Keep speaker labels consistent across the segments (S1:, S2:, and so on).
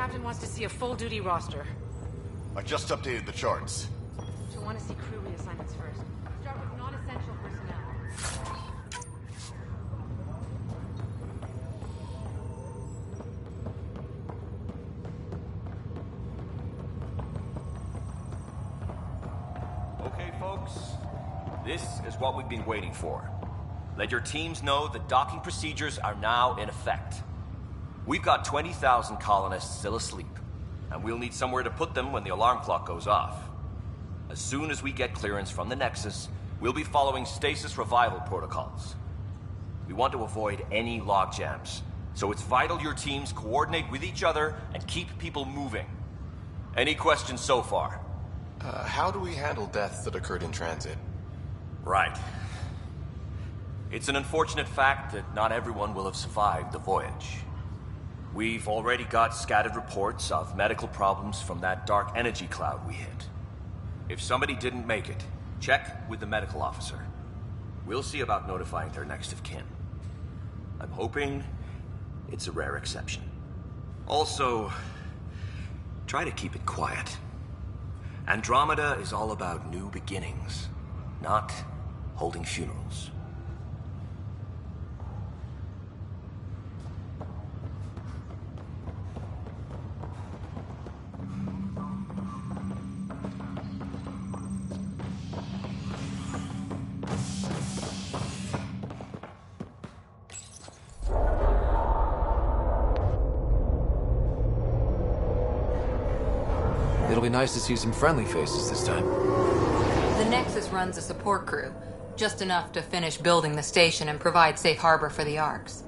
S1: captain wants to see a full-duty roster.
S2: I just updated the charts.
S1: She'll want to see crew reassignments first. Start with non-essential personnel.
S3: Okay, folks. This is what we've been waiting for. Let your teams know that docking procedures are now in effect. We've got 20,000 colonists still asleep, and we'll need somewhere to put them when the alarm clock goes off. As soon as we get clearance from the Nexus, we'll be following stasis revival protocols. We want to avoid any logjams, so it's vital your teams coordinate with each other and keep people moving. Any questions so far?
S4: How do we handle deaths that occurred in transit?
S3: Right. It's an unfortunate fact that not everyone will have survived the voyage. We've already got scattered reports of medical problems from that dark energy cloud we hit. If somebody didn't make it, check with the medical officer. We'll see about notifying their next of kin. I'm hoping it's a rare exception. Also, try to keep it quiet. Andromeda is all about new beginnings, not holding funerals.
S5: It'll be nice to see some friendly faces this time.
S6: The Nexus runs a support crew, just enough to finish building the station and provide safe harbor for the Arks.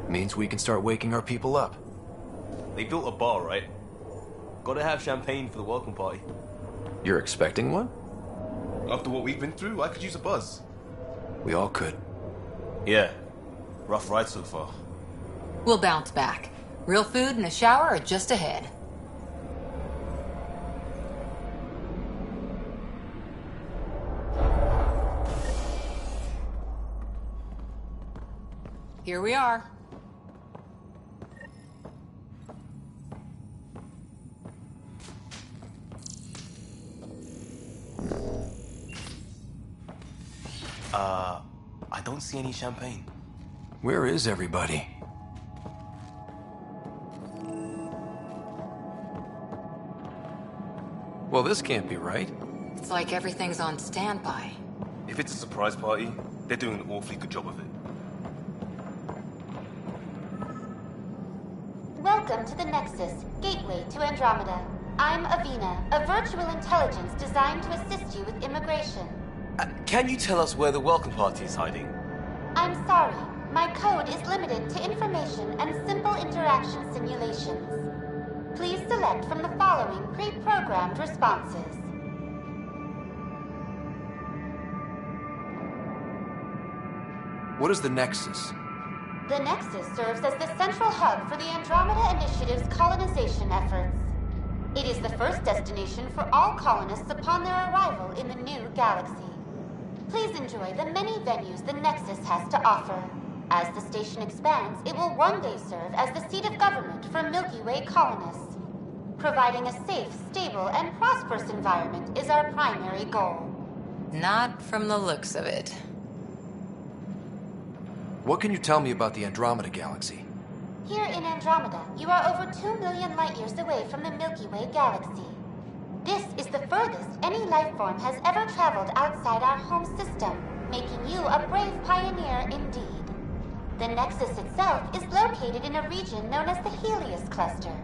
S5: Means we can start waking our people up.
S7: They built a bar, right? Gotta have champagne for the welcome party.
S5: You're expecting one?
S7: After what we've been through, I could use a buzz.
S5: We all could.
S7: Yeah. Rough ride so far.
S6: We'll bounce back. Real food and a shower are just ahead. Here we are.
S7: I don't see any champagne.
S5: Where is everybody? Well, this can't be right.
S6: It's like everything's on standby.
S7: If it's a surprise party, they're doing an awfully good job of it.
S8: Welcome to the Nexus, gateway to Andromeda. I'm Avina, a virtual intelligence designed to assist you with immigration.
S7: Can you tell us where the welcome party is hiding?
S8: I'm sorry, my code is limited to information and simple interaction simulations. Please select from the following pre-programmed responses.
S5: What is the Nexus?
S8: The Nexus serves as the central hub for the Andromeda Initiative's colonization efforts. It is the first destination for all colonists upon their arrival in the new galaxy. Please enjoy the many venues the Nexus has to offer. As the station expands, it will one day serve as the seat of government for Milky Way colonists. Providing a safe, stable, and prosperous environment is our primary goal.
S6: Not from the looks of it.
S5: What can you tell me about the Andromeda Galaxy?
S8: Here in Andromeda, you are over 2 million light-years away from the Milky Way galaxy. This is the furthest any life form has ever traveled outside our home system, making you a brave pioneer indeed. The Nexus itself is located in a region known as the Helios Cluster.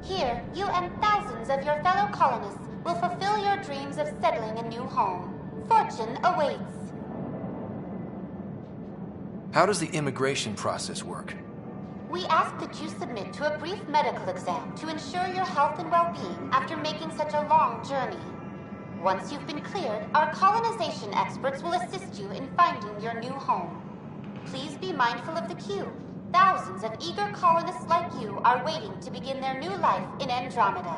S8: Here, you and thousands of your fellow colonists will fulfill your dreams of settling a new home. Fortune awaits.
S5: How does the immigration process work?
S8: We ask that you submit to a brief medical exam to ensure your health and well-being after making such a long journey. Once you've been cleared, our colonization experts will assist you in finding your new home. Please be mindful of the queue. Thousands of eager colonists like you are waiting to begin their new life in Andromeda.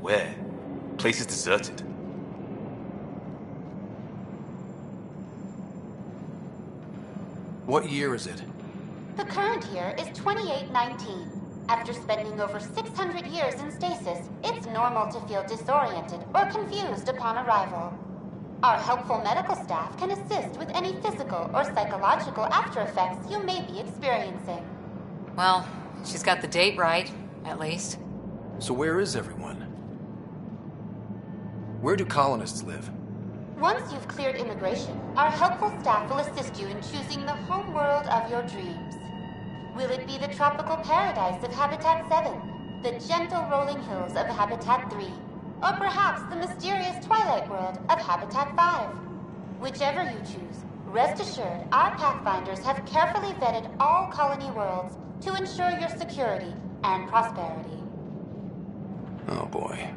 S7: Where? Place is deserted.
S5: What year is it?
S8: The current year is 2819. After spending over 600 years in stasis, it's normal to feel disoriented or confused upon arrival. Our helpful medical staff can assist with any physical or psychological aftereffects you may be experiencing.
S6: Well, she's got the date right, at least.
S5: So where is everyone? Where do colonists live?
S8: Once you've cleared immigration, our helpful staff will assist you in choosing the home world of your dreams. Will it be the tropical paradise of Habitat 7, the gentle rolling hills of Habitat 3, or perhaps the mysterious twilight world of Habitat 5? Whichever you choose, rest assured our Pathfinders have carefully vetted all colony worlds to ensure your security and prosperity.
S5: Oh boy.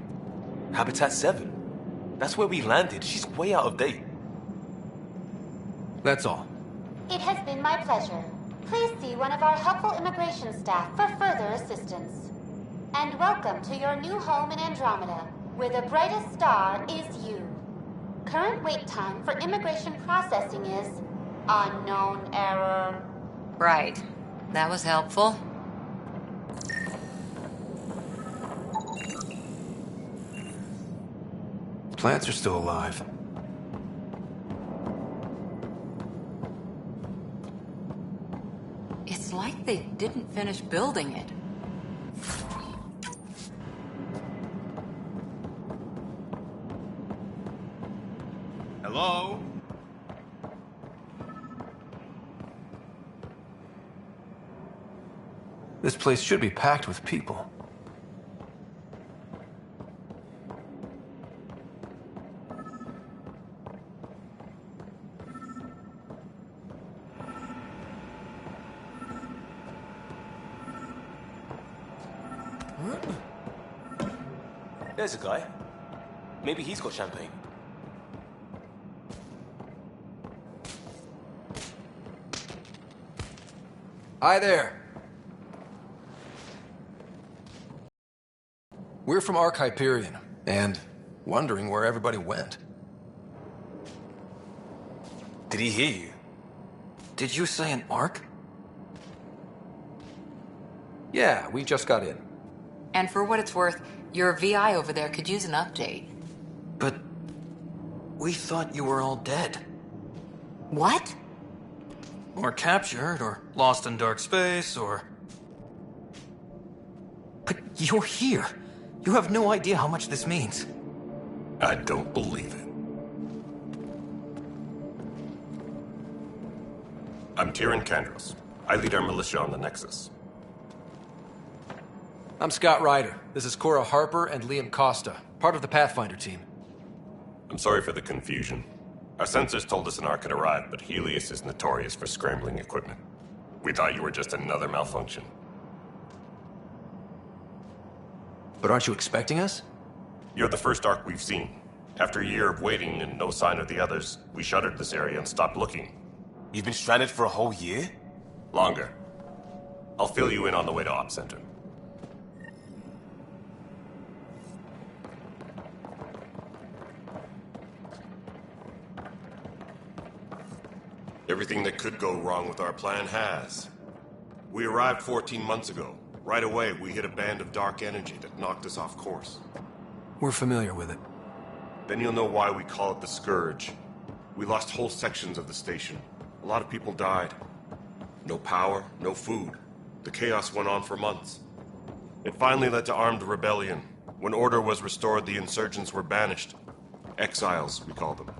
S7: Habitat 7? That's where we landed. She's way out of date.
S5: That's all.
S8: It has been my pleasure. Please see one of our helpful immigration staff for further assistance. And welcome to your new home in Andromeda, where the brightest star is you. Current wait time for immigration processing is unknown error.
S6: Right. That was helpful.
S5: Plants are still alive.
S6: It's like they didn't finish building it.
S9: Hello?
S5: This place should be packed with people.
S7: There's a guy. Maybe he's got champagne.
S5: Hi there. We're from Ark Hyperion, and wondering where everybody went.
S7: Did he hear you?
S5: Did you say an Ark? Yeah, we just got in.
S6: And for what it's worth, your VI over there could use an update.
S5: But we thought you were all dead.
S6: What?
S5: Or captured, or lost in dark space, or... But you're here. You have no idea how much this means.
S2: I don't believe it. I'm Tyrion Kandros. I lead our militia on the Nexus.
S5: I'm Scott Ryder. This is Cora Harper and Liam Costa, part of the Pathfinder team.
S2: I'm sorry for the confusion. Our sensors told us an Ark had arrived, but Helios is notorious for scrambling equipment. We thought you were just another malfunction.
S5: But aren't you expecting us?
S2: You're the first Ark we've seen. After a year of waiting and no sign of the others, we shuttered this area and stopped looking.
S7: You've been stranded for a whole year?
S2: Longer. I'll fill you in on the way to Op Center. Everything that could go wrong with our plan has. We arrived 14 months ago. Right away, we hit a band of dark energy that knocked us off course.
S5: We're familiar with it.
S2: Then you'll know why we call it the Scourge. We lost whole sections of the station. A lot of people died. No power, no food. The chaos went on for months. It finally led to armed rebellion. When order was restored, the insurgents were banished. Exiles, we call them.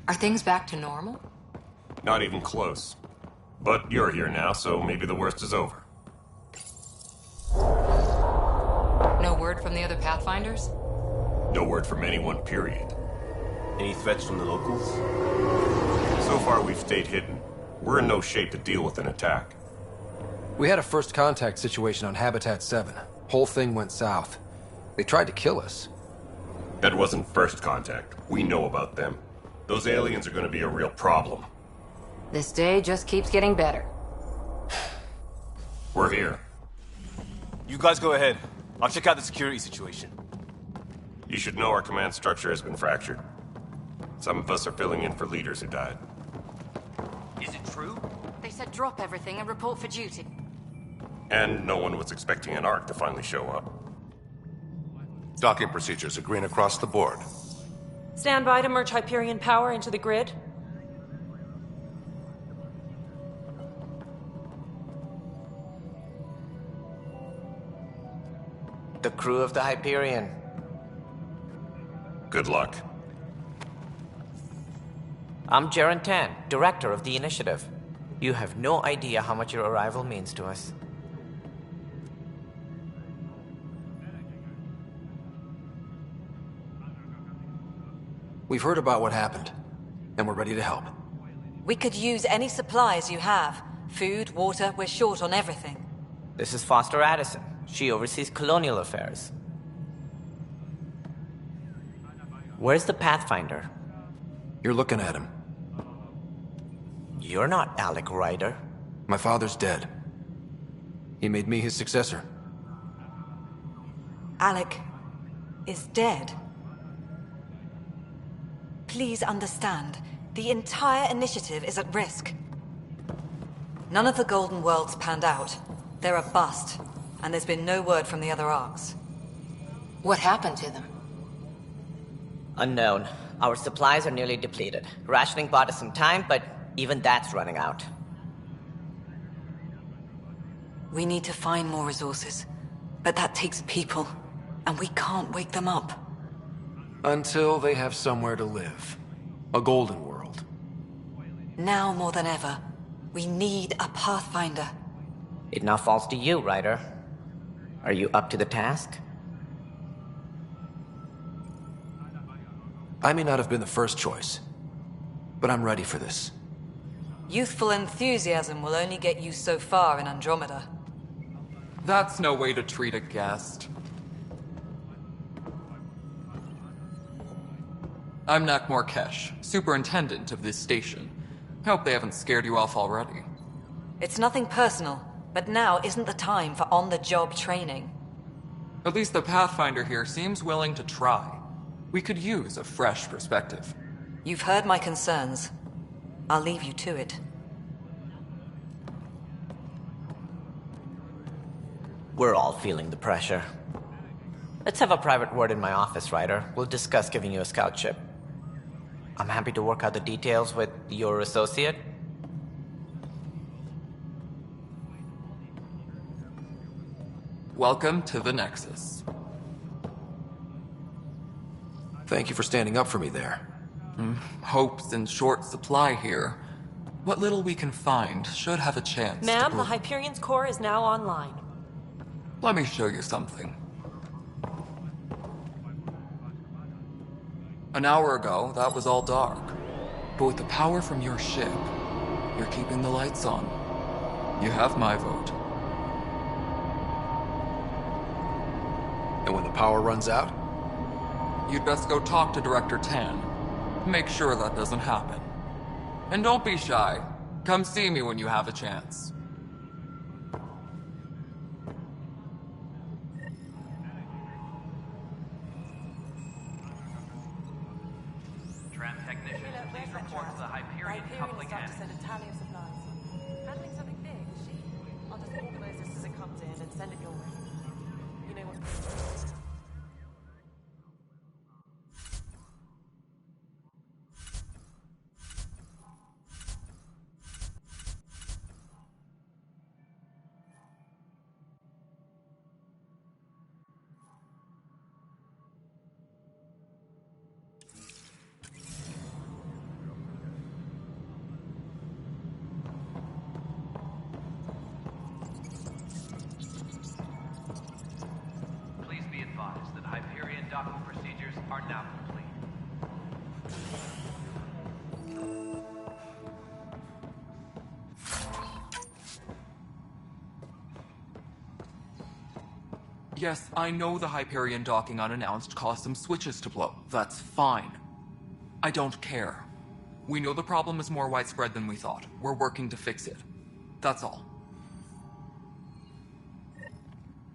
S6: Are things back to normal?
S2: Not even close. But you're here now, so maybe the worst is over.
S6: No word from the other Pathfinders?
S2: No word from anyone, period.
S7: Any threats from the locals?
S2: So far, we've stayed hidden. We're in no shape to deal with an attack.
S5: We had a first contact situation on Habitat 7. Whole thing went south. They tried to kill us.
S2: That wasn't first contact. We know about them. Those aliens are going to be a real problem.
S6: This day just keeps getting better.
S2: We're here.
S7: You guys go ahead. I'll check out the security situation.
S2: You should know our command structure has been fractured. Some of us are filling in for leaders who died.
S7: Is it true?
S1: They said drop everything and report for duty.
S2: And no one was expecting an Ark to finally show up.
S9: Docking procedures are green across the board.
S1: Stand by to merge Hyperion power into the grid.
S10: The crew of the Hyperion.
S2: Good luck.
S10: I'm Jaren Tan, director of the initiative. You have no idea how much your arrival means to us.
S5: We've heard about what happened, and we're ready to help.
S1: We could use any supplies you have. Food, water, we're short on everything.
S10: This is Foster Addison. She oversees colonial affairs. Where's the Pathfinder?
S5: You're looking at him.
S10: You're not Alec Ryder.
S5: My father's dead. He made me his successor.
S1: Alec is dead. Please understand, the entire initiative is at risk. None of the Golden Worlds panned out. They're a bust, and there's been no word from the other arcs.
S6: What happened to them?
S10: Unknown. Our supplies are nearly depleted. Rationing bought us some time, but even that's running out.
S1: We need to find more resources, but that takes people, and we can't wake them up.
S5: Until they have somewhere to live. A golden world.
S1: Now more than ever, we need a Pathfinder.
S10: It now falls to you, Ryder. Are you up to the task?
S5: I may not have been the first choice, but I'm ready for this.
S1: Youthful enthusiasm will only get you so far in Andromeda.
S11: That's no way to treat a guest. I'm Nak Morkesh, superintendent of this station. Hope they haven't scared you off already.
S1: It's nothing personal, but now isn't the time for on-the-job training.
S11: At least the Pathfinder here seems willing to try. We could use a fresh perspective.
S1: You've heard my concerns. I'll leave you to it.
S10: We're all feeling the pressure. Let's have a private word in my office, Ryder. We'll discuss giving you a scout ship. I'm happy to work out the details with your associate.
S11: Welcome to the Nexus.
S5: Thank you for standing up for me there.
S11: Hope's in short supply here. What little we can find should have a chance
S1: Ma'am,
S11: to
S1: the Hyperion's core is now online.
S11: Let me show you something. An hour ago, that was all dark. But with the power from your ship, you're keeping the lights on. You have my vote.
S5: And when the power runs out?
S11: You'd best go talk to Director Tan. Make sure that doesn't happen. And don't be shy. Come see me when you have a chance.
S12: docking procedures are now complete.
S11: Yes, I know the Hyperion docking unannounced caused some switches to blow. That's fine. I don't care. We know the problem is more widespread than we thought. We're working to fix it. That's all.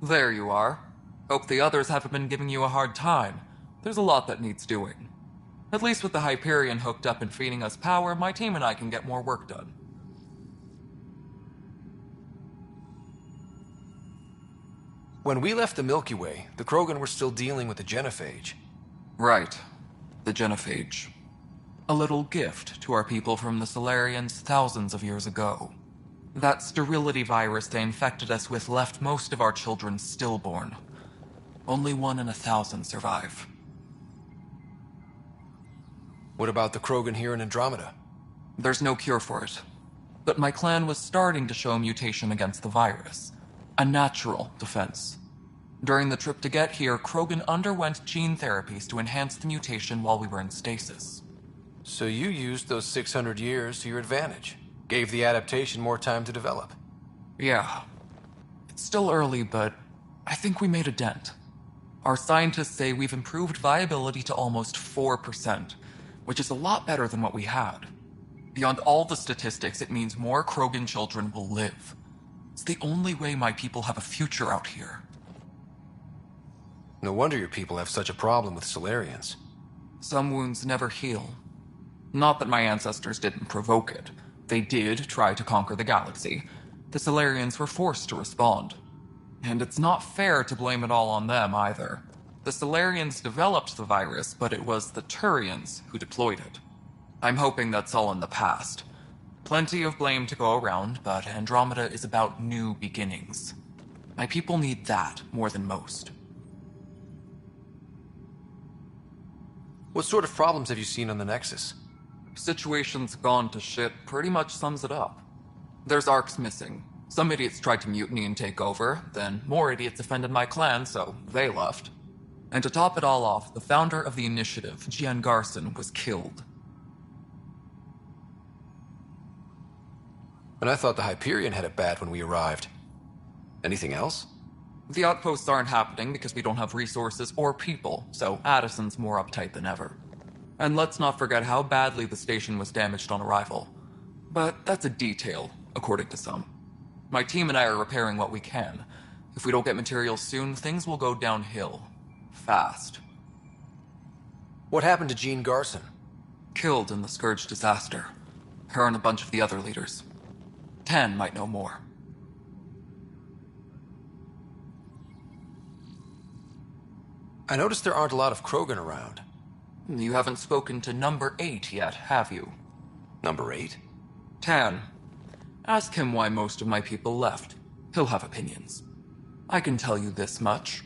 S11: There you are. Hope the others haven't been giving you a hard time. There's a lot that needs doing. At least with the Hyperion hooked up and feeding us power, my team and I can get more work done.
S5: When we left the Milky Way, the Krogan were still dealing with the genophage.
S11: Right. The genophage. A little gift to our people from the Solarians thousands of years ago. That sterility virus they infected us with left most of our children stillborn. Only 1 in 1,000 survive.
S5: What about the Krogan here in Andromeda?
S11: There's no cure for it. But my clan was starting to show mutation against the virus. A natural defense. During the trip to get here, Krogan underwent gene therapies to enhance the mutation while we were in stasis.
S5: So you used those 600 years to your advantage. Gave the adaptation more time to develop.
S11: Yeah. It's still early, but I think we made a dent. Our scientists say we've improved viability to almost 4%, which is a lot better than what we had. Beyond all the statistics, it means more Krogan children will live. It's the only way my people have a future out here.
S5: No wonder your people have such a problem with Solarians.
S11: Some wounds never heal. Not that my ancestors didn't provoke it. They did try to conquer the galaxy. The Solarians were forced to respond. And it's not fair to blame it all on them, either. The Solarians developed the virus, but it was the Turians who deployed it. I'm hoping that's all in the past. Plenty of blame to go around, but Andromeda is about new beginnings. My people need that more than most.
S5: What sort of problems have you seen on the Nexus?
S11: Situation's gone to shit pretty much sums it up. There's arcs missing. Some idiots tried to mutiny and take over, then more idiots offended my clan, so they left. And to top it all off, the founder of the initiative, Gian Garson, was killed.
S5: And I thought the Hyperion had it bad when we arrived. Anything else?
S11: The outposts aren't happening because we don't have resources or people, so Addison's more uptight than ever. And let's not forget how badly the station was damaged on arrival. But that's a detail, according to some. My team and I are repairing what we can. If we don't get materials soon, things will go downhill. Fast.
S5: What happened to Jean Garson?
S11: Killed in the Scourge disaster. Her and a bunch of the other leaders. Tan might know more.
S5: I noticed there aren't a lot of Krogan around.
S11: You haven't spoken to Number 8 yet, have you?
S5: Number 8?
S11: Tan. Ask him why most of my people left. He'll have opinions. I can tell you this much.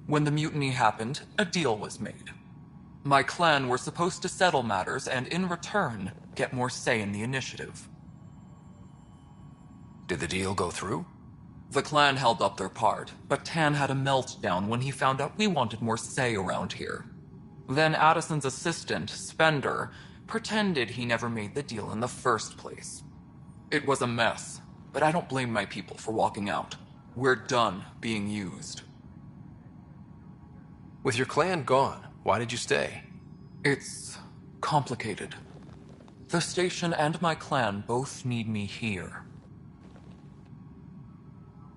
S11: When the mutiny happened, a deal was made. My clan were supposed to settle matters and, in return, get more say in the initiative.
S5: Did the deal go through?
S11: The clan held up their part, but Tan had a meltdown when he found out we wanted more say around here. Then Addison's assistant, Spender, pretended he never made the deal in the first place. It was a mess, but I don't blame my people for walking out. We're done being used.
S5: With your clan gone, why did you stay?
S11: It's complicated. The station and my clan both need me here.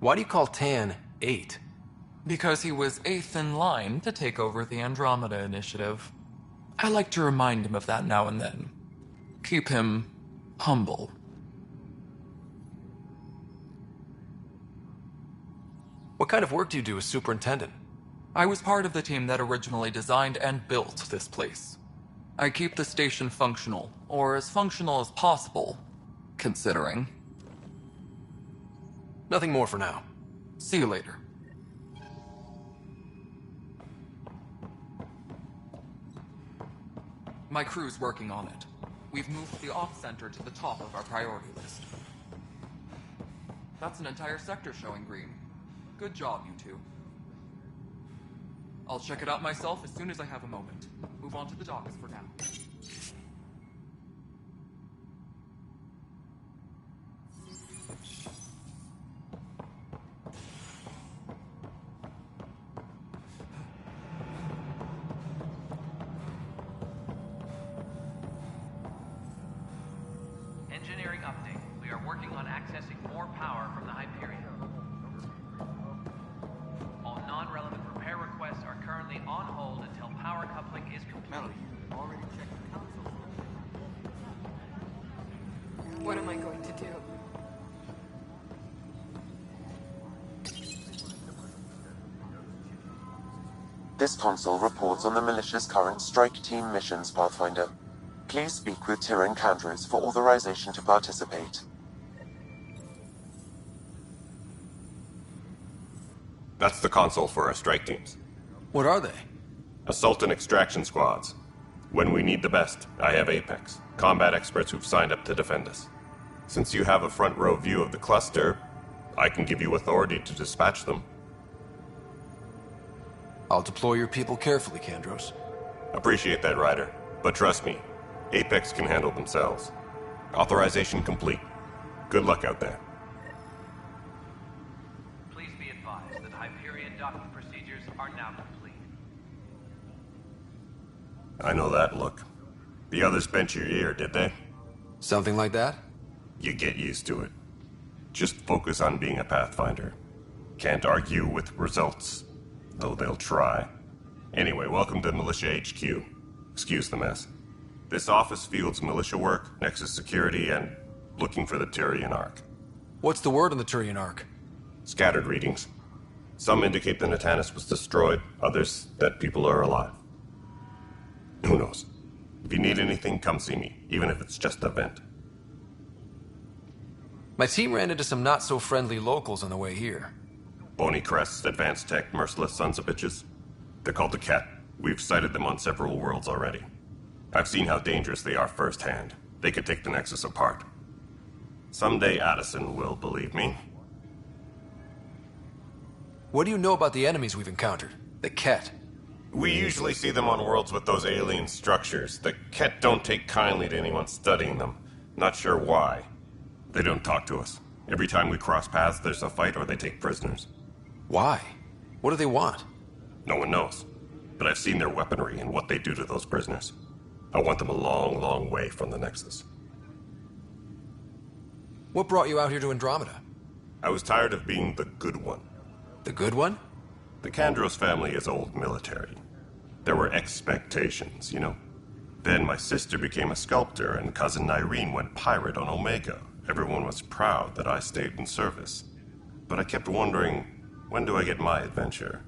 S5: Why do you call Tan 8?
S11: Because he was 8th in line to take over the Andromeda Initiative. I like to remind him of that now and then. Keep him humble.
S5: What kind of work do you do as superintendent?
S11: I was part of the team that originally designed and built this place. I keep the station functional, or as functional as possible, considering.
S5: Nothing more for now.
S11: See you later. My crew's working on it. We've moved the off center to the top of our priority list. That's an entire sector showing green. Good job, you two. I'll check it out myself as soon as I have a moment. Move on to the docks for now.
S12: Engineering update. We are working on accessing more power from the Hyperion. All non-relevant repair requests are currently on hold until power coupling is complete.
S13: Melody, already checked the console.
S6: What am I going to do?
S14: This console reports on the militia's current strike team missions, Pathfinder. Please speak with Tyrion Candros for authorization to participate.
S2: That's the console for our strike teams.
S5: What are they?
S2: Assault and extraction squads. When we need the best, I have Apex, combat experts who've signed up to defend us. Since you have a front row view of the cluster, I can give you authority to dispatch them.
S5: I'll deploy your people carefully, Candros.
S2: Appreciate that, Ryder. But trust me, Apex can handle themselves. Authorization complete. Good luck out there.
S12: Please be advised that Hyperion docking procedures are now complete.
S2: I know that look. The others bent your ear, did they?
S5: Something like that?
S2: You get used to it. Just focus on being a Pathfinder. Can't argue with results, though they'll try. Anyway, welcome to Militia HQ. Excuse the mess. This office fields militia work, Nexus security, and looking for the Tyrion Ark.
S5: What's the word on the Tyrion Ark?
S2: Scattered readings. Some indicate the Natanus was destroyed, others that people are alive. Who knows? If you need anything, come see me, even if it's just a vent.
S5: My team ran into some not-so-friendly locals on the way here.
S2: Bony crests, advanced tech, merciless sons of bitches. They're called the Ket. We've sighted them on several worlds already. I've seen how dangerous they are firsthand. They could take the Nexus apart. Someday Addison will believe me.
S5: What do you know about the enemies we've encountered? The Ket?
S2: We usually see them on worlds with those alien structures. The Ket don't take kindly to anyone studying them. Not sure why. They don't talk to us. Every time we cross paths, there's a fight or they take prisoners.
S5: Why? What do they want?
S2: No one knows. But I've seen their weaponry and what they do to those prisoners. I want them a long, long way from the Nexus.
S5: What brought you out here to Andromeda?
S2: I was tired of being the good one.
S5: The good one?
S2: The Candros family is old military. There were expectations, you know. Then my sister became a sculptor and cousin Irene went pirate on Omega. Everyone was proud that I stayed in service. But I kept wondering, when do I get my adventure?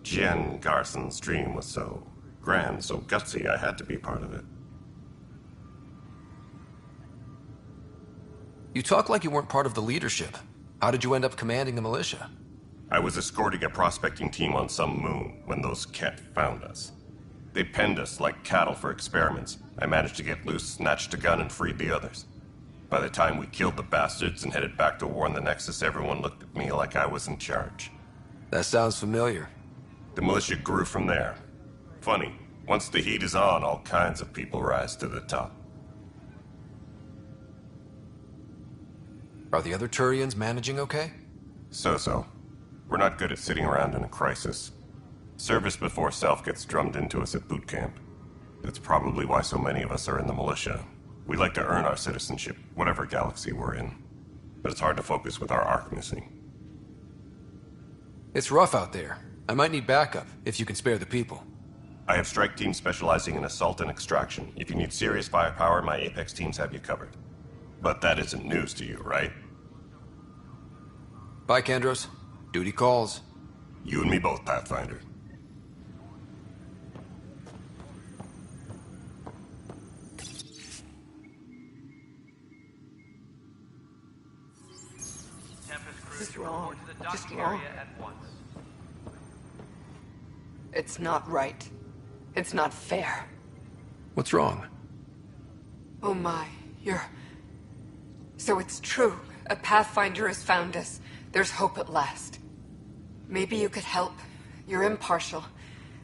S2: Jen Garson's dream was so grand, so gutsy, I had to be part of it.
S5: You talk like you weren't part of the leadership. How did you end up commanding the militia?
S2: I was escorting a prospecting team on some moon when those Ket found us. They penned us like cattle for experiments. I managed to get loose, snatched a gun, and freed the others. By the time we killed the bastards and headed back to warn the Nexus, everyone looked at me like I was in charge.
S5: That sounds familiar.
S2: The militia grew from there. Funny, once the heat is on, all kinds of people rise to the top.
S5: Are the other Turians managing okay?
S2: So-so. We're not good at sitting around in a crisis. Service before self gets drummed into us at boot camp. That's probably why so many of us are in the militia. We like to earn our citizenship, whatever galaxy we're in. But it's hard to focus with our Ark missing.
S5: It's rough out there. I might need backup, if you can spare the people.
S2: I have strike teams specializing in assault and extraction. If you need serious firepower, my Apex teams have you covered. But that isn't news to you, right?
S5: Bye, Candros. Duty calls.
S2: You and me both, Pathfinder.
S15: It's wrong. Just wrong. It's not right. It's not fair.
S5: What's wrong?
S15: Oh my, So it's true. A Pathfinder has found us. There's hope at last. Maybe you could help. You're impartial.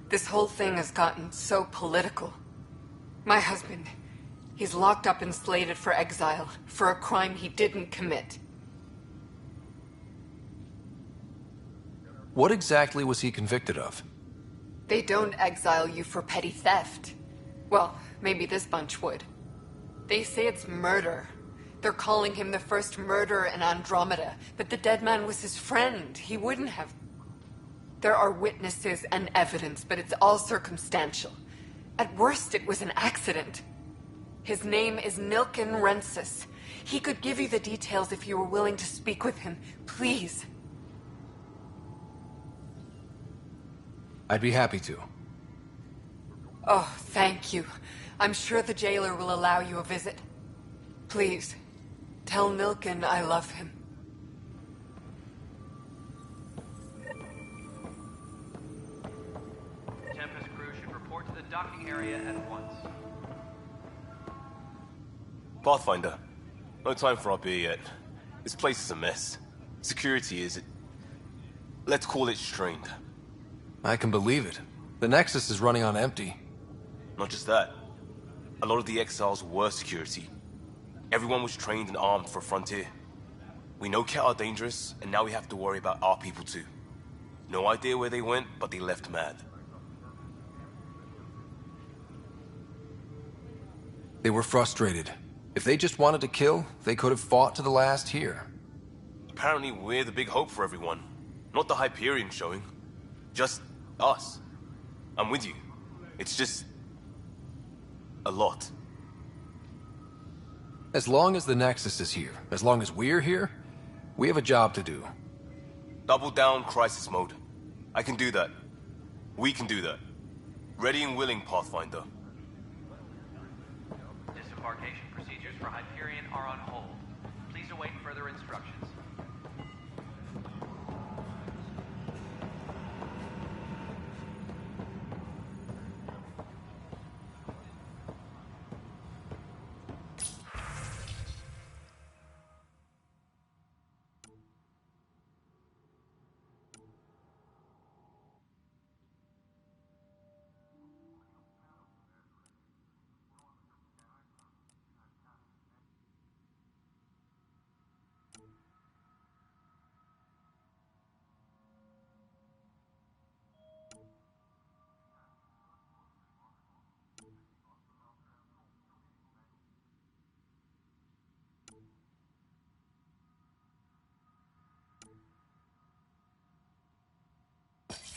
S15: This whole thing has gotten so political. My husband, he's locked up and slated for exile for a crime he didn't commit.
S5: What exactly was he convicted of?
S15: They don't exile you for petty theft. Well, maybe this bunch would. They say it's murder. They're calling him the first murderer in Andromeda, but the dead man was his friend. He wouldn't have... There are witnesses and evidence, but it's all circumstantial. At worst, it was an accident. His name is Nilken Rensis. He could give you the details if you were willing to speak with him. Please.
S5: I'd be happy to.
S15: Oh, thank you. I'm sure the jailer will allow you a visit. Please, tell Nilken I love him.
S12: Tempest crew should report to the docking area at once.
S7: Pathfinder, no time for our beer yet. This place is a mess. Security is... let's call it strained.
S5: I can believe it. The Nexus is running on empty.
S7: Not just that. A lot of the exiles were security. Everyone was trained and armed for Frontier. We know Ket are dangerous, and now we have to worry about our people too. No idea where they went, but they left mad.
S5: They were frustrated. If they just wanted to kill, they could have fought to the last here.
S7: Apparently we're the big hope for everyone. Not the Hyperion showing. Just us. I'm with you. It's just... a lot.
S5: As long as the Nexus is here, as long as we're here, we have a job to do.
S7: Double down crisis mode. I can do that. We can do that. Ready and willing, Pathfinder.
S12: Disembarkation procedures for Hyperion are on hold. Please await further instructions.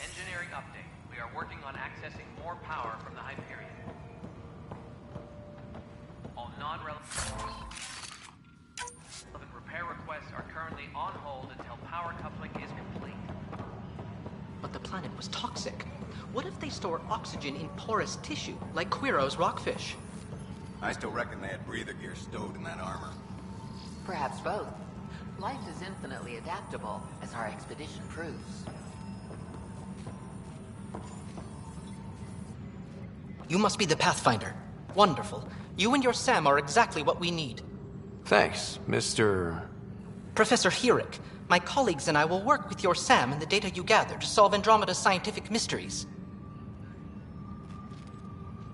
S12: Engineering update. We are working on accessing more power from the Hyperion. All non-relevant repair requests are currently on hold until power coupling is complete.
S16: But the planet was toxic. What if they store oxygen in porous tissue, like Quiro's rockfish?
S13: I still reckon they had breather gear stowed in that armor.
S17: Perhaps both. Life is infinitely adaptable, as our expedition proves.
S16: You must be the Pathfinder. Wonderful. You and your Sam are exactly what we need.
S5: Thanks, Mr...
S16: Professor Herrick, my colleagues and I will work with your Sam and the data you gather to solve Andromeda's scientific mysteries.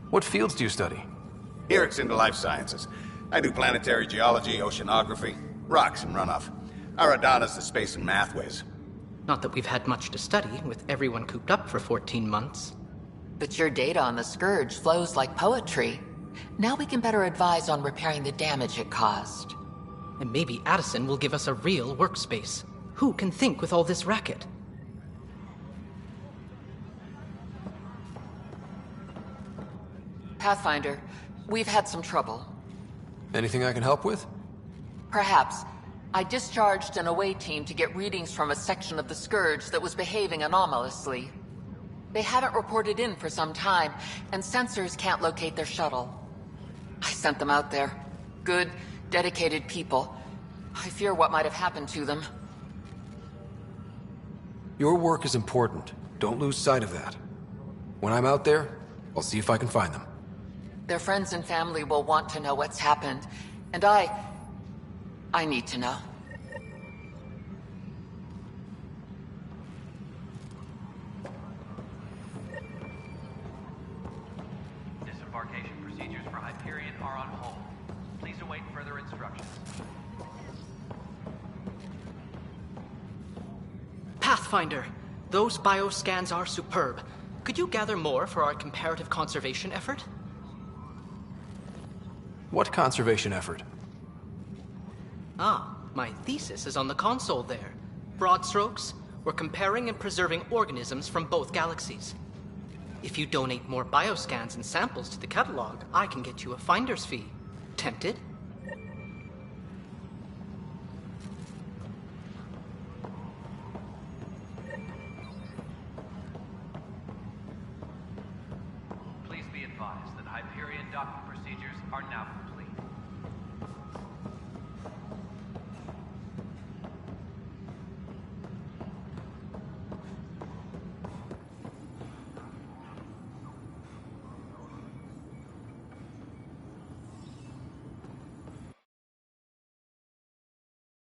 S5: What fields do you study?
S13: Herrick's into life sciences. I do planetary geology, oceanography, rocks and runoff. Aradana's the space and math whiz.
S16: Not that we've had much to study, with everyone cooped up for 14 months.
S17: But your data on the Scourge flows like poetry. Now we can better advise on repairing the damage it caused.
S16: And maybe Addison will give us a real workspace. Who can think with all this racket?
S17: Pathfinder, we've had some trouble.
S5: Anything I can help with?
S17: Perhaps. I discharged an away team to get readings from a section of the Scourge that was behaving anomalously. They haven't reported in for some time, and sensors can't locate their shuttle. I sent them out there. Good, dedicated people. I fear what might have happened to them.
S5: Your work is important. Don't lose sight of that. When I'm out there, I'll see if I can find them.
S17: Their friends and family will want to know what's happened, and I need to know.
S12: Disembarkation procedures for Hyperion are on hold. Please await further instructions.
S16: Pathfinder, those bioscans are superb. Could you gather more for our comparative conservation effort?
S5: What conservation effort?
S16: Ah, my thesis is on the console there. Broad strokes, we're comparing and preserving organisms from both galaxies. If you donate more bioscans and samples to the catalog, I can get you a finder's fee. Tempted?
S12: Please be advised that Hyperion docking procedures are now complete.